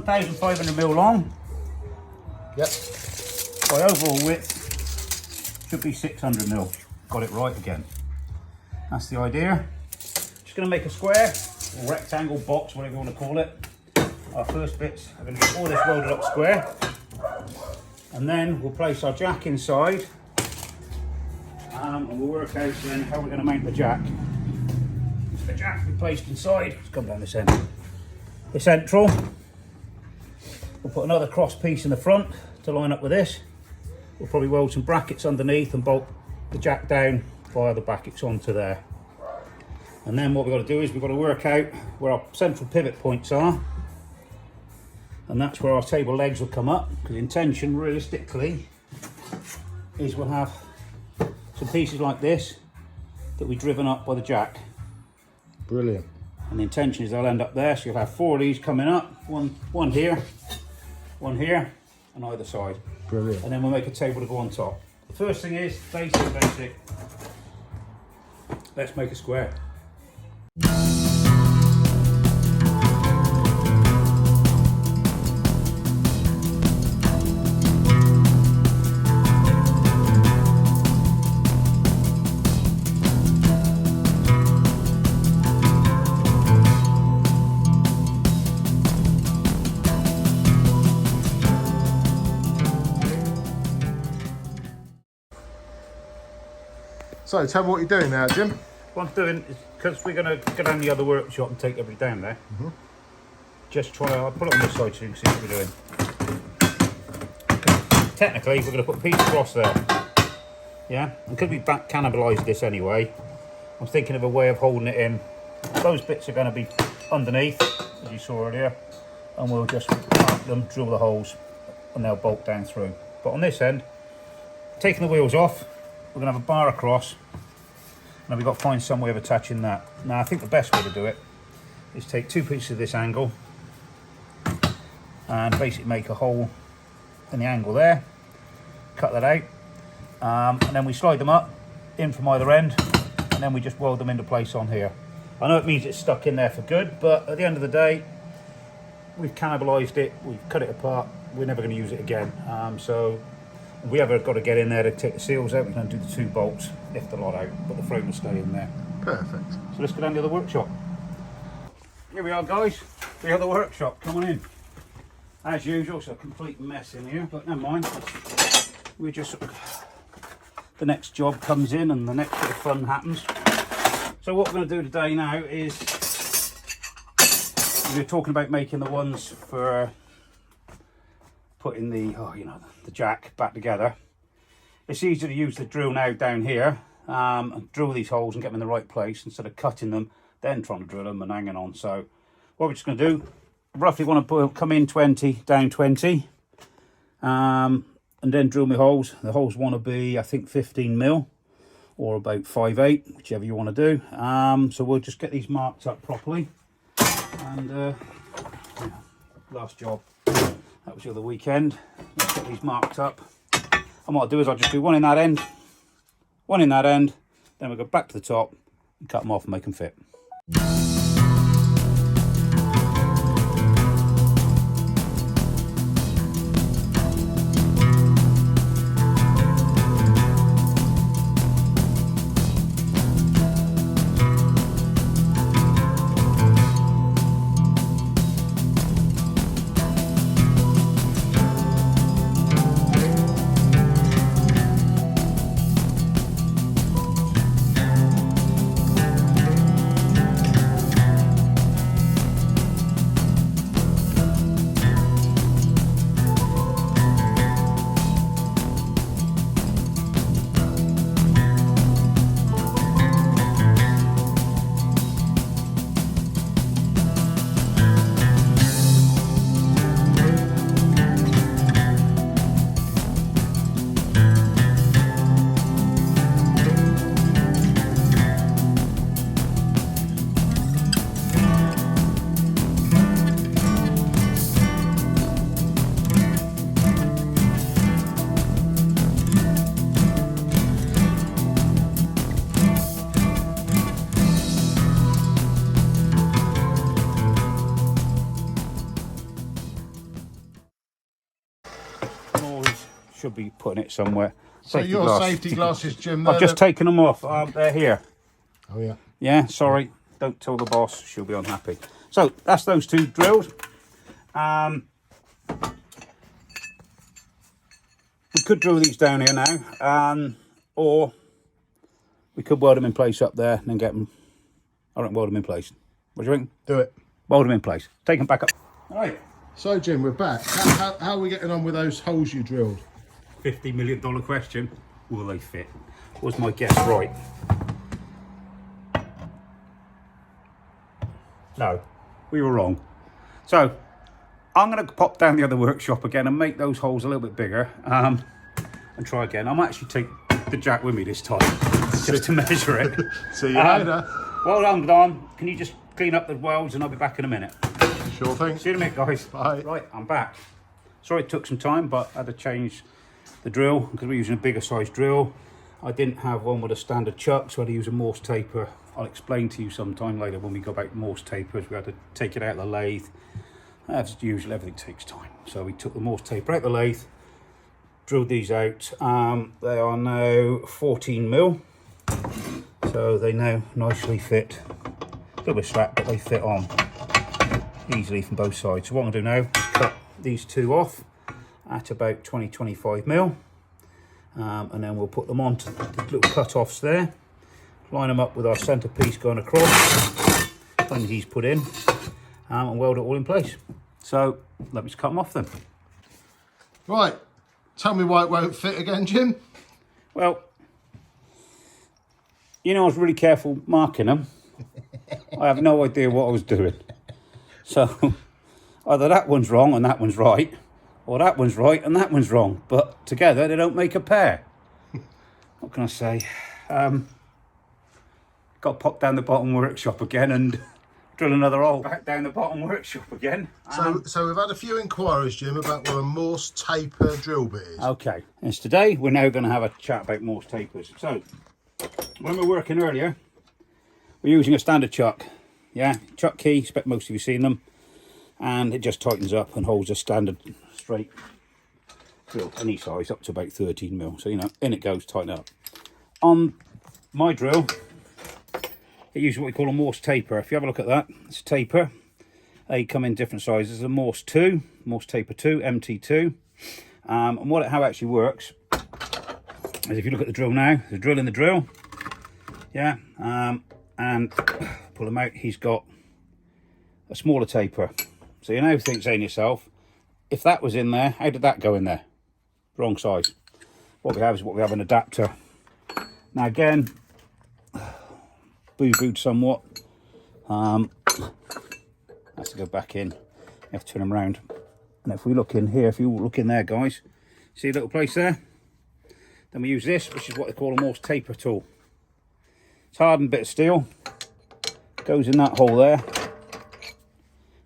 1,500mm long. Yep. By overall width should be 600mm. Got it right again. That's the idea. Just going to make a square or rectangle, box, whatever you want to call it. Our first bits are going to get all this welded up square, and then we'll place our jack inside, and we'll work out then how we're going to mount the jack. So the jack will be placed inside. Let's come down this end. The central. We'll put another cross piece in the front to line up with this. We'll probably weld some brackets underneath and bolt the jack down via the brackets onto there. And then what we've got to do is we've got to work out where our central pivot points are, and that's where our table legs will come up, because the intention realistically is we'll have some pieces like this that will be driven up by the jack. Brilliant. And the intention is they'll end up there, so you'll have 4 of these coming up, one here, one here, on either side. Brilliant. And then we'll make a table to go on top. The first thing is basic. Let's make a square. So tell me what you're doing now, Jim. What I'm doing is, because we're going to go down the other workshop and take everything down there, just I'll put it on this side so you can see what we're doing. Technically, we're going to put a piece across there. Yeah, and because we back cannibalised this anyway, I'm thinking of a way of holding it in. Those bits are going to be underneath, as you saw earlier, and we'll just mark them, drill the holes, and they'll bolt down through. But on this end, taking the wheels off, we're going to have a bar across. Now we've got to find some way of attaching that. Now I think the best way to do it is take 2 pieces of this angle and basically make a hole in the angle there, cut that out, and then we slide them up in from either end, and then we just weld them into place on here. I know it means it's stuck in there for good, but at the end of the day, we've cannibalised it, we've cut it apart, we're never going to use it again. So if we ever got to get in there to take the seals out, we can do the 2 bolts, lift the lot out, but the frame will stay in there. Perfect. So let's go down to the workshop. Here we are, guys. We are the workshop. Come on in. As usual, it's a complete mess in here, but never mind. We just the next job comes in and the next bit of fun happens. So what we're going to do today now is we're talking about making the ones for putting the the jack back together. It's easier to use the drill now down here and drill these holes and get them in the right place instead of cutting them, then trying to drill them and hanging on. So what we're just going to do, roughly want to come in 20, down 20, and then drill my holes. The holes want to be, I think, 15mm or about 5/8, whichever you want to do. So we'll just get these marked up properly. And last job, that was the other weekend. Let's get these marked up. And what I'll do is I'll just do one in that end, then we'll go back to the top and cut them off and make them fit. should be putting it somewhere. So your safety glasses, Jim, I've just taken them off. They're here. Oh yeah. Yeah, sorry. Don't tell the boss. She'll be unhappy. So that's those two drilled. We could drill these down here now, or we could weld them in place up there and then get them. I don't weld them in place. What do you think? Do it. Weld them in place. Take them back up. All right. So Jim, we're back. How are we getting on with those holes you drilled? $50 million question. Will they fit? Was my guess right? No, we were wrong. So I'm going to pop down the other workshop again and make those holes a little bit bigger and try again. I'm actually take the jack with me this time just to measure it. See you later. Well done, Don. Can you just clean up the welds and I'll be back in a minute. Sure thing. See you in a minute, guys. Bye. Right, I'm back. Sorry it took some time, but I had to change the drill because we're using a bigger size drill. I didn't have one with a standard chuck, so I had to use a Morse taper. I'll explain to you sometime later when we go back to Morse tapers. We had to take it out of the lathe. As usual, everything takes time. So we took the Morse taper out of the lathe, drilled these out. They are now 14 mil. So they now nicely fit. A little bit slack, but they fit on easily from both sides. So what I'm going to do now is cut these two off at about 20-25 mil. And then we'll put them onto the little cut-offs there. Line them up with our centerpiece going across, when he's put in, and weld it all in place. So let me just cut them off then. Right, tell me why it won't fit again, Jim. Well, you know, I was really careful marking them. I have no idea what I was doing. So either that one's wrong and that one's right, or that one's right and that one's wrong. But together they don't make a pair. What can I say? Got to pop down the bottom workshop again and drill another hole back down the bottom workshop again. So we've had a few inquiries, Jim, about what a Morse taper drill bit is. Okay, and today we're now going to have a chat about Morse tapers. So when we're working earlier, we're using a standard chuck. Yeah, chuck key, expect most of you seen them, and it just tightens up and holds a standard straight drill, any size up to about 13 mil. So you know, in it goes, tighten up. On my drill, it uses what we call a Morse taper. If you have a look at that, it's a taper. They come in different sizes. A Morse 2, Morse taper 2, MT2. And how it actually works is if you look at the drill now, the drill in the drill, yeah, and pull him out, he's got a smaller taper. So you now think, saying to yourself, if that was in there, how did that go in there? Wrong size. What we have is what we have an adapter. Now again, boo-booed somewhat. Has to go back in. You have to turn them around. And if we look in here, if you look in there, guys, see a little place there? Then we use this, which is what they call a Morse taper tool. It's a hardened bit of steel. Goes in that hole there,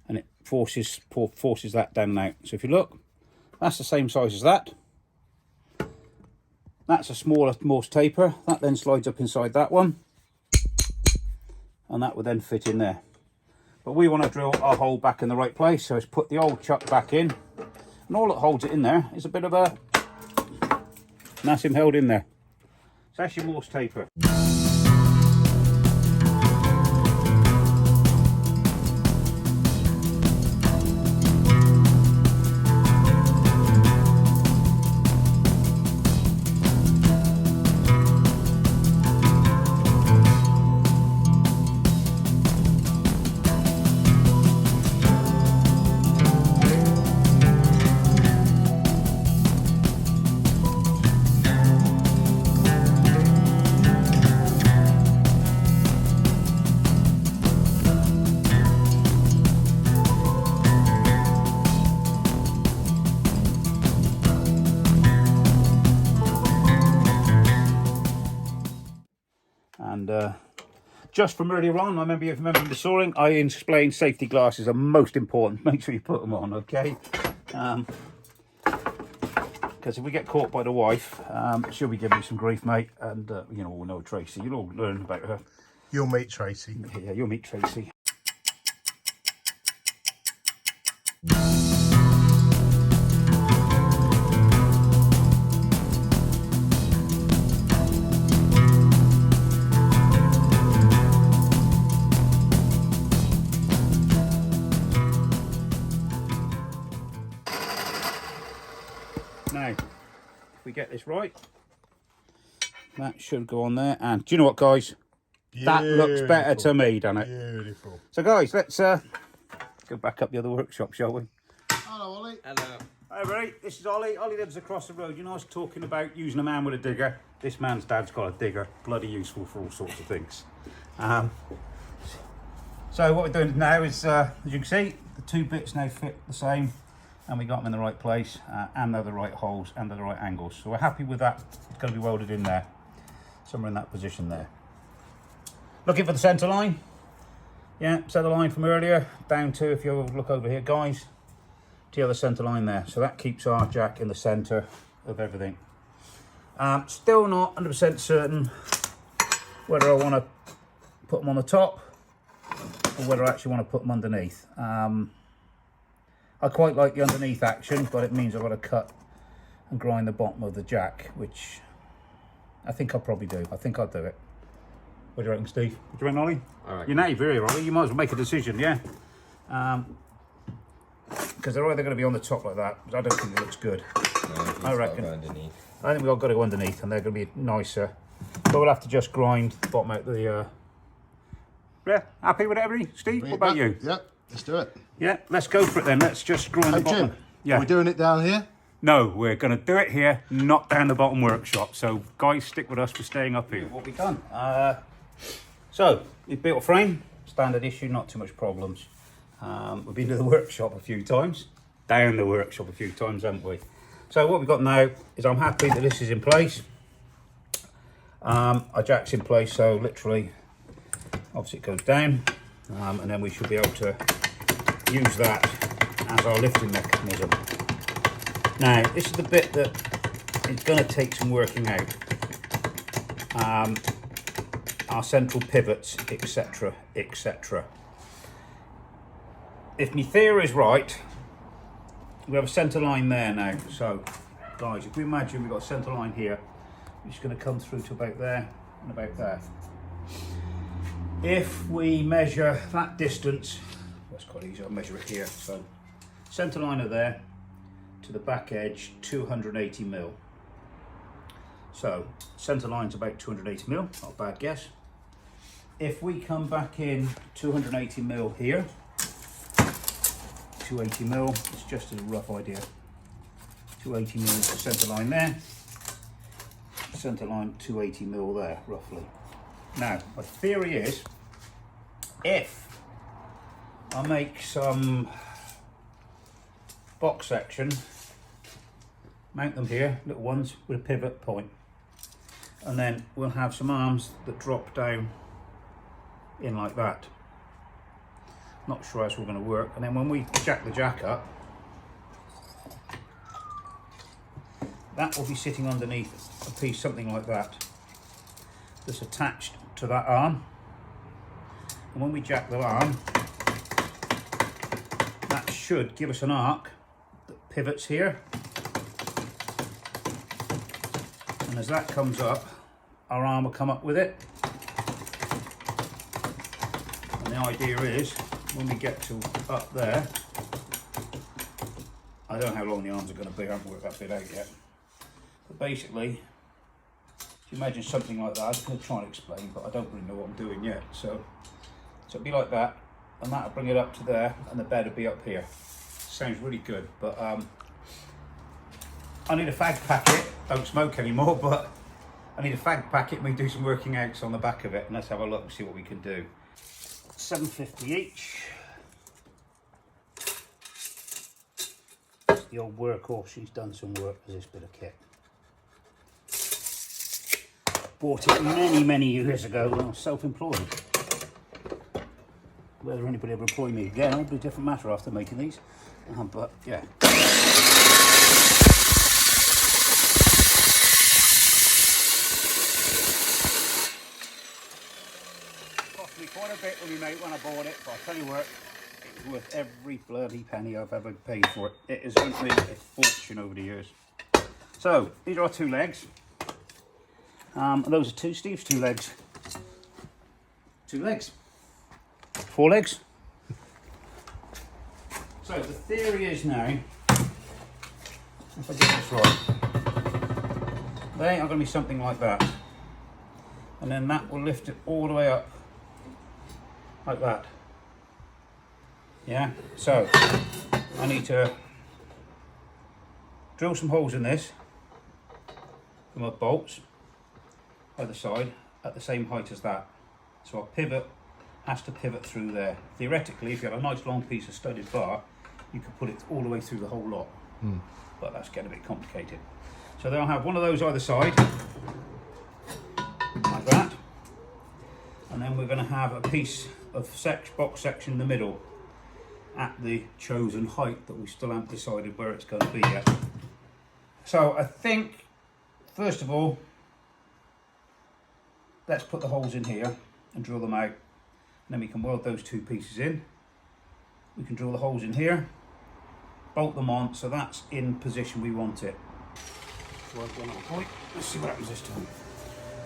and it forces that down and out. So if you look, that's the same size as that. That's a smaller Morse taper. That then slides up inside that one, and that would then fit in there. But we want to drill our hole back in the right place, so let's put the old chuck back in, and all that holds it in there is a bit of a, and that's him held in there. So that's your Morse taper. And just from earlier on, I remember the sawing, I explained safety glasses are most important. Make sure you put them on, okay? Because if we get caught by the wife, she'll be giving me some grief, mate. And you know, we'll know Tracy. You'll all learn about her. You'll meet Tracy. Yeah, you'll meet Tracy. get this right. That should go on there. And do you know what, guys? That looks better to me, doesn't it? Beautiful. So, guys, let's go back up the other workshop, shall we? Hello, Ollie. Hello. Hi, everybody. This is Ollie. Ollie lives across the road. You know, I was talking about using a man with a digger. This man's dad's got a digger. Bloody useful for all sorts of things. So what we're doing now is, as you can see, the two bits now fit the same, and we got them in the right place, and they're the right holes, and they're the right angles. So we're happy with that. It's going to be welded in there, somewhere in that position there. Looking for the centre line. Yeah, centre line from earlier, down to, if you look over here, guys, to the other centre line there. So that keeps our jack in the centre of everything. Still not 100% certain whether I want to put them on the top or whether I actually want to put them underneath. I quite like the underneath action, but it means I've got to cut and grind the bottom of the jack, which I think I'll probably do. I think I'll do it. What do you reckon, Steve? What do you reckon, Ollie? All right. You're native here, Ollie. You might as well make a decision, yeah? Because they're either going to be on the top like that, but I don't think it looks good. No, I reckon. Underneath. I think we've all got to go underneath, and they're going to be nicer. But we'll have to just grind the bottom out the... Yeah, happy with everything, Steve? What about you? Yeah, let's do it. Yeah, let's go for it then. Let's just grind the bottom. Jim, Yeah. are we doing it down here? No, we're going to do it here, not down the bottom workshop. So, guys, stick with us for staying up here. What we've done. So, we built a frame, standard issue, not too much problems. We've been to the workshop a few times, down the workshop a few times, haven't we? So what we've got now is I'm happy that this is in place. Our jack's in place, so literally, obviously it goes down, and then we should be able to use that as our lifting mechanism. Now, this is the bit that is going to take some working out. Our central pivots, etc, etc. If my theory is right, we have a centre line there now. So, guys, if we imagine we've got a centre line here, it's going to come through to about there and about there. If we measure that distance, that's quite easy, I'll measure it here. So, centre line of there to the back edge, 280 mil. So, centre line's about 280 mil, not a bad guess. If we come back in 280 mil here, 280 mil, it's just a rough idea. 280 mil is the centre line there. Centre line 280 mil there, roughly. Now, my theory is, if I make some box section, mount them here, little ones with a pivot point, and then we'll have some arms that drop down in like that. Not sure how it's all going to work. And then when we jack the jack up, that will be sitting underneath a piece, something like that, that's attached to that arm. And when we jack the arm, that should give us an arc that pivots here. And as that comes up, our arm will come up with it. And the idea is, when we get to up there, I don't know how long the arms are going to be, I haven't worked that bit out yet. But basically, if you imagine something like that, I was going to try and explain, but I don't really know what I'm doing yet. So it'll be like that, and that'll bring it up to there, and the bed will be up here. Sounds really good, but I need a fag packet. Don't smoke anymore, but I need a fag packet and we do some working outs on the back of it, and let's have a look and see what we can do. $7.50 each. It's the old workhorse. She's done some work with this bit of kit. Bought it many years ago when I was self-employed. Whether anybody ever employed me again, it'll be a different matter after making these. But yeah. Cost me quite a bit with me mate when I bought it, but I'll tell you what, it was worth every bloody penny I've ever paid for it. It has earned me a fortune over the years. So, these are our two legs. Those are Steve's two legs. 2 legs. 4 legs. So the theory is now, if I get this right, they are going to be something like that. And then that will lift it all the way up like that. Yeah, so I need to drill some holes in this for my bolts either side at the same height as that. So our pivot has to pivot through there. Theoretically, if you had a nice long piece of studded bar, you could put it all the way through the whole lot. But that's getting a bit complicated. So then I'll have one of those either side, like that. And then we're going to have a piece of box section in the middle at the chosen height that we still haven't decided where it's going to be yet. So I think, first of all, let's put the holes in here and drill them out. And then we can weld those two pieces in. We can drill the holes in here, bolt them on, so that's in position we want it. Let's see what happens this time.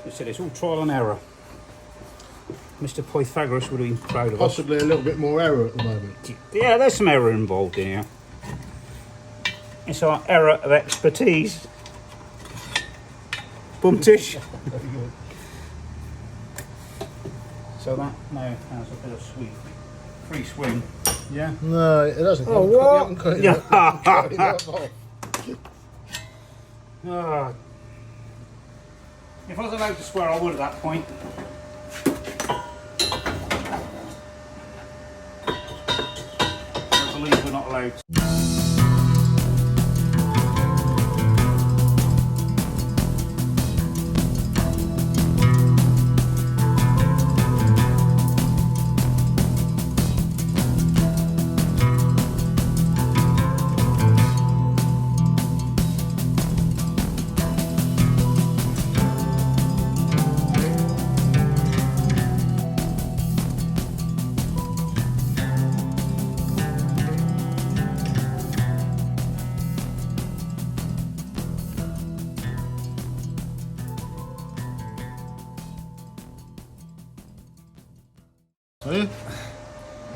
As I said, it's all trial and error. Mr. Pythagoras would have been proud of us. Possibly a little bit more error at the moment. Yeah, there's some error involved in here. It's our error of expertise. Bumtish. So that now has a bit of free swing. Yeah? No, it doesn't. Oh, what? If I was allowed to swear, I would at that point. I believe we're not allowed to.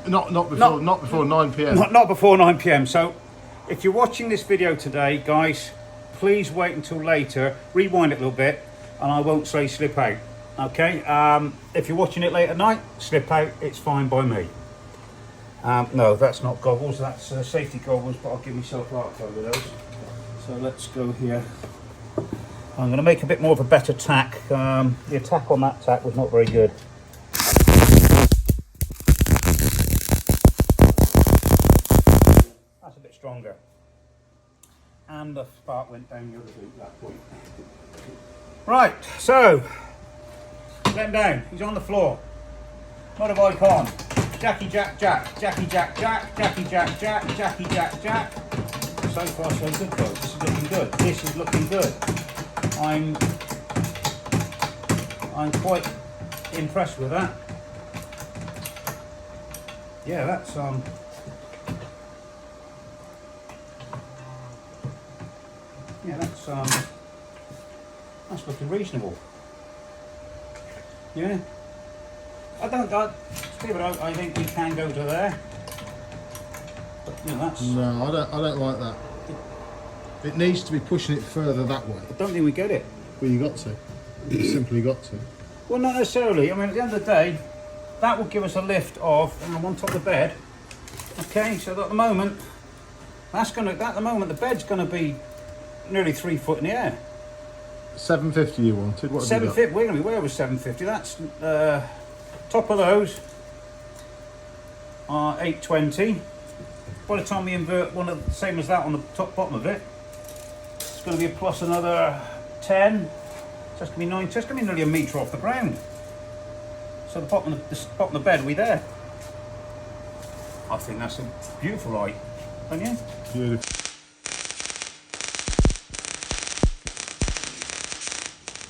Not before 9 p.m. Not before 9 p.m. So if you're watching this video today, guys, please wait until later, rewind it a little bit, and I won't say slip out. Okay? If you're watching it late at night, slip out, it's fine by me. No, that's not goggles, that's safety goggles, but I'll give myself arc over those. So let's go here. I'm going to make a bit more of a better tack. The attack on that tack was not very good. That's a bit stronger. And the spark went down the other boot at that point. Right, so let him down. He's on the floor. Modify con. Jackie Jack Jack. Jackie Jack Jack. Jackie Jack Jack. Jackie Jack Jack. So far so good though. This is looking good. This is looking good. I'm quite impressed with that. Yeah, that's that's looking reasonable. Yeah. I think we can go to there. But you know, that's. No, I don't like that. It needs to be pushing it further that way. I don't think we get it. Well, you got to. You simply got to. Well, not necessarily. I mean, at the end of the day, that will give us a lift of on top of the bed. Okay, so at the moment, the bed's gonna be nearly 3 foot in the air. 750 you wanted. What have you got? 750. We're gonna be way over 750. That's top of those are 820. By the time we invert one of the same as that on the bottom of it, it's going to be a plus another 10. So that's going to be 9. So it's going to be nearly a metre off the ground. So the bottom of the bed will be there. I think that's a beautiful height, don't you? Beautiful.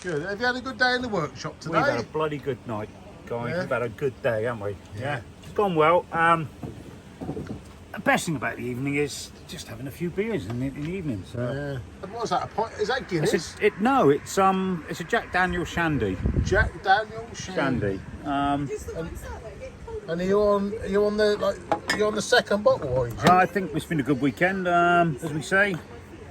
Good. Have you had a good day in the workshop today? We've had a bloody good night, guys. Yeah. We've had a good day, haven't we? Yeah. It's gone well. The best thing about the evening is just having a few beers in the evening. So. Yeah. What was that? A pint? Is that Guinness? It's a Jack Daniel's Shandy. Jack Daniel's Shandy. And are you on the second bottle, or are you? I think it's been a good weekend, as we say.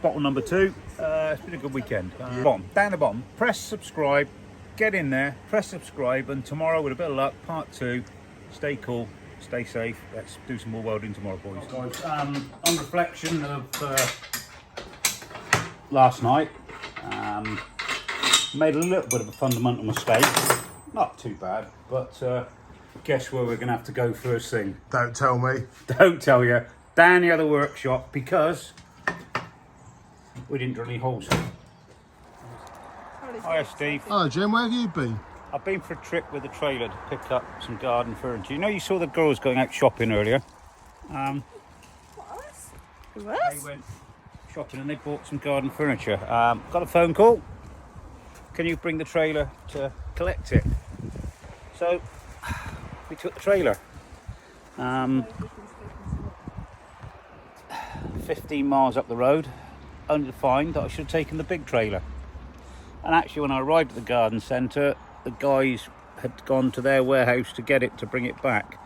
Bottle number 2. It's been a good weekend. Bottom, down the bottom, press subscribe, get in there, press subscribe, and tomorrow, with a bit of luck, part 2. Stay cool, stay safe. Let's do some more welding tomorrow, boys. Guys, on reflection of last night, made a little bit of a fundamental mistake. Not too bad, but guess where we're going to have to go first thing? Don't tell me. Don't tell you. Down the other workshop, because we didn't drill any holes. Hiya, Steve. Hello, Jim. Where have you been? I've been for a trip with the trailer to pick up some garden furniture. You know, you saw the girls going out shopping earlier. What? They went shopping and they bought some garden furniture. Got a phone call. Can you bring the trailer to collect it? So we took the trailer. 15 miles up the road, only to find that I should have taken the big trailer. And actually, when I arrived at the garden centre, the guys had gone to their warehouse to get it, to bring it back.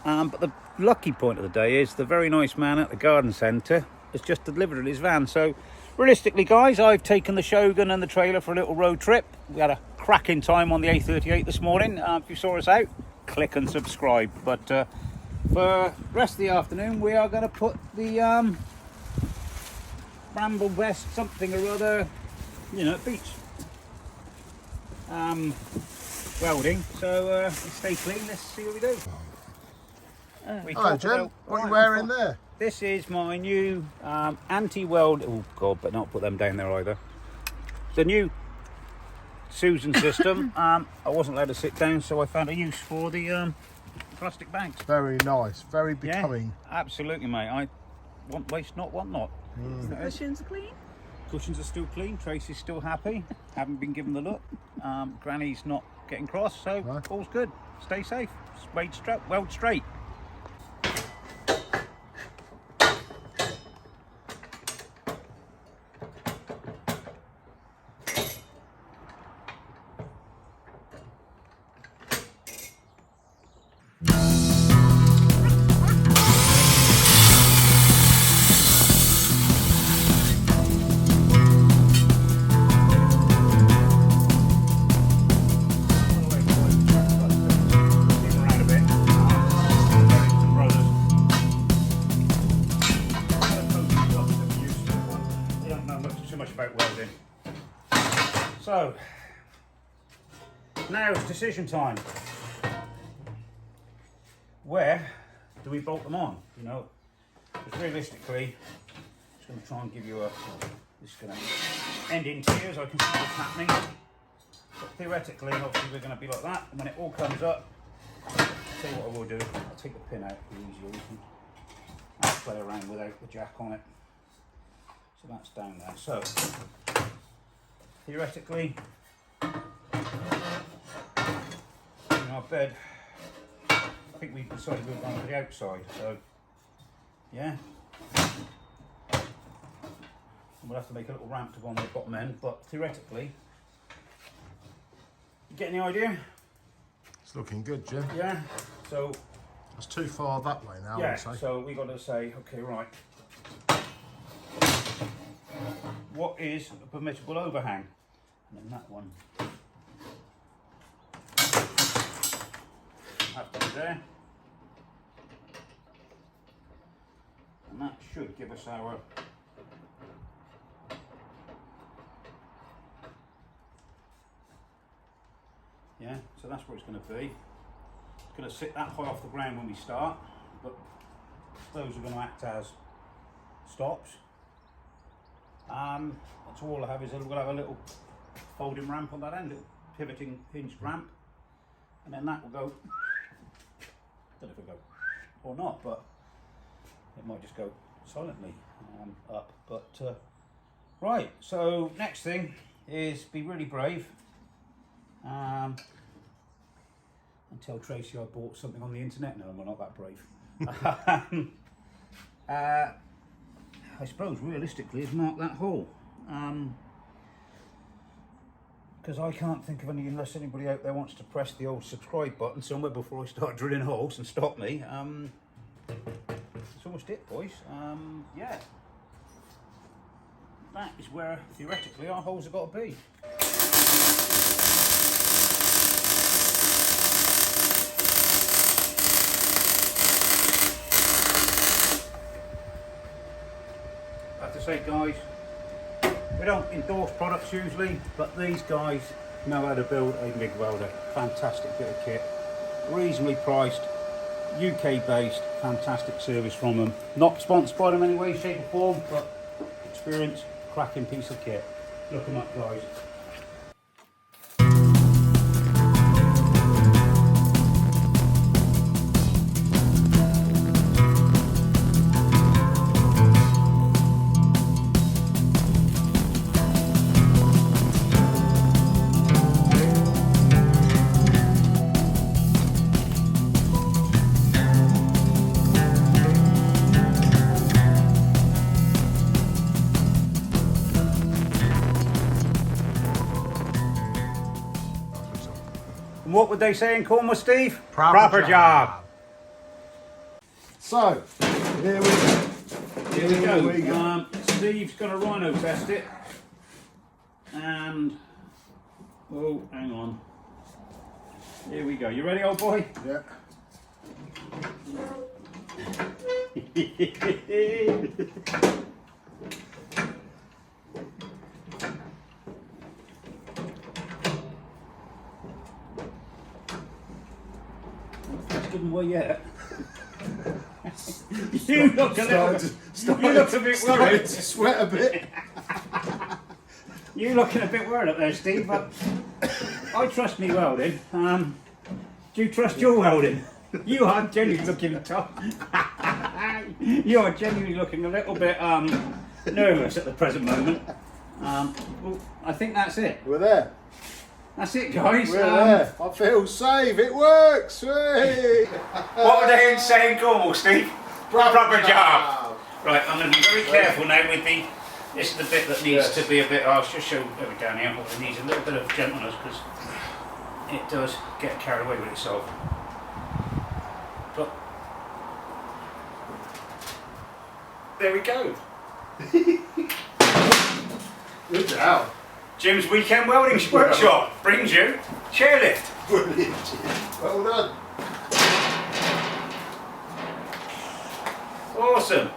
But the lucky point of the day is the very nice man at the garden centre has just delivered in his van. So realistically, guys, I've taken the Shogun and the trailer for a little road trip. We had a cracking time on the A38 this morning. If you saw us out, click and subscribe. But for the rest of the afternoon, we are going to put the Bramble Vest something or other, you know, beach welding. So let's stay clean. Let's see what we do. Hello, Jim. What are you wearing there? This is my new anti-weld. Oh God, but not put them down there either. The new Susan system. I wasn't allowed to sit down, so I found a use for the plastic bags. Very nice. Very becoming. Yeah, absolutely, mate. I want waste not, want not. The cushions clean? Cushions are still clean. Tracy's still happy. Haven't been given the look. Granny's not getting cross, so Right. all's good. Stay safe. Weld straight. So, now it's decision time. Where do we bolt them on? You know, because realistically, I'm just going to try and give you a, this is going to end in tears, I can see what's happening. But theoretically, obviously we're going to be like that, and when it all comes up, I'll tell you what I will do, I'll take the pin out for easier, I'll play around without the jack on it. So that's down there. So, theoretically, in our bed, I think we decided we were going to the outside, so yeah. We'll have to make a little ramp to go on the bottom end, but theoretically, you get any idea? It's looking good, Jim. Yeah, so It's too far that way now, I yeah, would say. so we got to say, okay, right. What is a permissible overhang? And then that one. Have to be there. And that should give us our yeah, so that's where it's going to be. It's going to sit that high off the ground when we start, but those are going to act as stops. That's all I have is we'll have a little folding ramp on that end, little pivoting hinged ramp, and then that will go, don't know if it'll go or not, but it might just go silently up. But right, so next thing is be really brave and tell Tracy I bought something on the internet. No, we're not that brave. I suppose realistically is mark that hole, because I can't think of any, unless anybody out there wants to press the old subscribe button somewhere before I start drilling holes and stop me. That's almost it, boys. Yeah, that is where theoretically our holes have got to be. I have to say, guys, we don't endorse products usually, but these guys know how to build a MIG welder. Fantastic bit of kit, reasonably priced, UK based, fantastic service from them. Not sponsored by them in any way, shape or form, but experience, cracking piece of kit. Look them up, guys. And what would they say in Cornwall, Steve? Proper job. So, here we go. Here we go. Steve's going to rhino test it. And, oh, hang on. Here we go. You ready, old boy? Yeah. Let's give him away yet. You look a little. You look a bit started worried. to sweat a bit. You're looking a bit worried up there, Steve. But I trust me welding. Do you trust your welding? You are genuinely looking tough. You are genuinely looking a little bit nervous at the present moment. Well, I think that's it. We're there. That's it, guys. We're there. I feel safe. It works. Hey. What would they say in Cornwall, Steve? Proper job. Right, I'm going to be very careful now with the. This is the bit that needs to be a bit. I'll just show it down here. It needs a little bit of gentleness because it does get carried away with itself. But there we go. Good job. Jim's Weekend Welding Workshop brings you chairlift. Brilliant. Well done. Awesome.